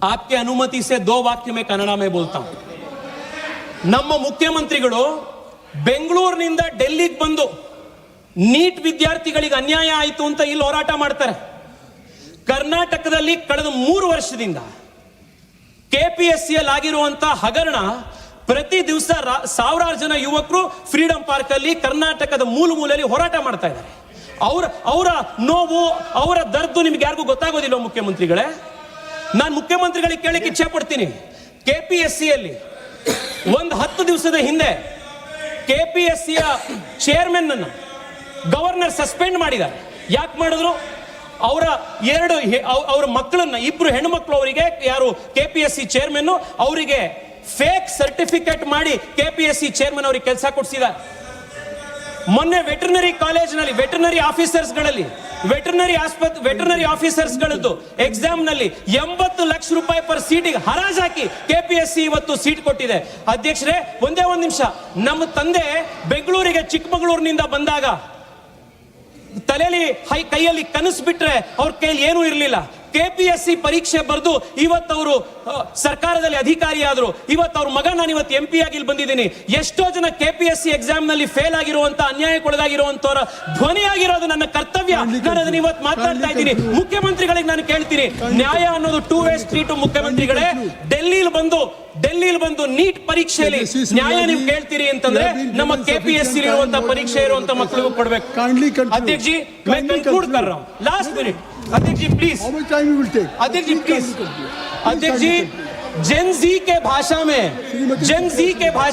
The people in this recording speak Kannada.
आपके अनुमति से 2 वाक्य में कन्नड़ में बोलता हूं. ನಮ್ಮ ಮುಖ್ಯಮಂತ್ರಿಗಳು ಬೆಂಗಳೂರಿನಿಂದ ಡೆಲ್ಲಿಗೆ ಬಂದು ನೀಟ್ ವಿದ್ಯಾರ್ಥಿಗಳಿಗೆ ಅನ್ಯಾಯ ಆಯಿತು ಅಂತ ಇಲ್ಲಿ ಹೋರಾಟ ಮಾಡ್ತಾರೆ. ಕರ್ನಾಟಕದಲ್ಲಿ ಕಳೆದ 3 ವರ್ಷದಿಂದ ಕೆಪಿಎಸ್ಸಿಯಲ್ಲಿ ಆಗಿರುವಂತಹ ಹಗರಣ, ಪ್ರತಿ ದಿವಸ ಸಾವಿರಾರು ಜನ ಯುವಕರು ಫ್ರೀಡಂ ಪಾರ್ಕ್ ಅಲ್ಲಿ ಕರ್ನಾಟಕದ ಮೂಲೆಯಲ್ಲಿ ಹೋರಾಟ ಮಾಡ್ತಾ ಇದ್ದಾರೆ. ಅವರ ನೋವು, ಅವರ ದರ್ದು ನಿಮ್ಗೆ ಯಾರಿಗೂ ಗೊತ್ತಾಗೋದಿಲ್ಲ ಮುಖ್ಯಮಂತ್ರಿಗಳೇ. ನಾನು ಮುಖ್ಯಮಂತ್ರಿಗಳಿಗೆ ಕೇಳಕ್ಕೆ ಇಚ್ಛೆ ಪಡ್ತೀನಿ, ಕೆಪಿಎಸ್ಸಿಯಲ್ಲಿ ಒಂದು 10 ದಿವಸದ ಹಿಂದೆ ಕೆಪಿಎಸ್ಸಿಯ ಚೇರ್ಮನ್ ಅನ್ನು ಗವರ್ನರ್ ಸಸ್ಪೆಂಡ್ ಮಾಡಿದ್ದಾರೆ. ಯಾಕೆ ಮಾಡಿದ್ರು? ಅವರ ಮಕ್ಕಳನ್ನ, 2 ಹೆಣ್ಣು ಮಕ್ಕಳು, ಅವರಿಗೆ ಯಾರು ಕೆಪಿಎಸ್ಸಿ ಚೇರ್ಮನ್ ಅವರಿಗೆ ಫೇಕ್ ಸರ್ಟಿಫಿಕೇಟ್ ಮಾಡಿ ಕೆಪಿಎಸ್ಸಿ ಚೇರ್ಮನ್ ಅವರಿಗೆ ಕೆಲಸ ಕೊಡಿಸಿದ್ದಾರೆ. ಮೊನ್ನೆ ವೆಟರ್ನರಿ ಕಾಲೇಜ್ನಲ್ಲಿ ವೆಟರ್ನರಿ ಆಫೀಸರ್ಸ್ಗಳದ್ದು ಎಕ್ಸಾಮ್ ನಲ್ಲಿ 80 ಲಕ್ಷ ರೂಪಾಯಿ ಪರ್ ಸೀಟಿಗೆ ಹರಾಜ್ ಹಾಕಿ ಕೆಪಿಎಸ್ಸಿ ಇವತ್ತು ಸೀಟ್ ಕೊಟ್ಟಿದೆ. ಅಧ್ಯಕ್ಷರೇ, ಒಂದೇ ಒಂದು ನಿಮಿಷ. ನಮ್ಮ ತಂದೆ ಬೆಂಗಳೂರಿಗೆ ಚಿಕ್ಕಮಗಳೂರಿನಿಂದ ಬಂದಾಗ ತಲೆಯಲ್ಲಿ ಕೈಯಲ್ಲಿ ಕನಸು ಬಿಟ್ರೆ ಅವ್ರ ಕೈಯಲ್ಲಿ ಏನೂ ಇರಲಿಲ್ಲ. ಕೆಪಿಎಸ್ಸಿ ಪರೀಕ್ಷೆ ಬರೆದು ಇವತ್ತು ಅವರು ಸರ್ಕಾರದಲ್ಲಿ ಅಧಿಕಾರಿ ಆದ್ರು. ಇವತ್ತು ಅವ್ರ ಮಗ ನಾನು ಇವತ್ತು MP ಆಗಿ ಇಲ್ಲಿ ಬಂದಿದ್ದೀನಿ. ಎಷ್ಟೋ ಜನ ಕೆಪಿಎಸ್ಸಿ ಎಕ್ಸಾಮ್ ನಲ್ಲಿ ಫೇಲ್ ಆಗಿರುವಂತ, ಅನ್ಯಾಯಕ್ಕೊಳಗಾಗಿರುವಂತವರ ಧ್ವನಿಯಾಗಿರೋದು ನನ್ನ ಕರ್ತವ್ಯ. ನಾನು ಅದನ್ನ ಇವತ್ತು ಮಾತಾಡ್ತಾ ಇದ್ದೀನಿ. ಮುಖ್ಯಮಂತ್ರಿಗಳಿಗೆ ನಾನು ಕೇಳ್ತೀನಿ, ನ್ಯಾಯ ಅನ್ನೋದು 2 ವೇ ಸ್ಟ್ರೀಟ್. ಮುಖ್ಯಮಂತ್ರಿಗಳೇ, ಡೆಲ್ಲಿಲಿ ಬಂದು ನೀಟ್ ಪರೀಕ್ಷೆಯಲ್ಲಿ ನ್ಯಾಯ ನೀವು ಕೇಳ್ತೀರಿ ಅಂತಂದ್ರೆ ನಮ್ಮ ಕೆಪಿಎಸ್ಸಿ ಇರುವಂತ ಪರೀಕ್ಷೆ ಇರುವಂತ ಮಕ್ಕಳಿಗೂ ಕೊಡ್ಬೇಕು. अध्यक्ष जी, मैं कंक्लूड कर रहा हूँ. लास्ट मिनट अध्यक्ष जी, please. How much time you will take? अध्यक्ष जी, प्लीज. अध्यक्ष जी, जेन जी के भाषा में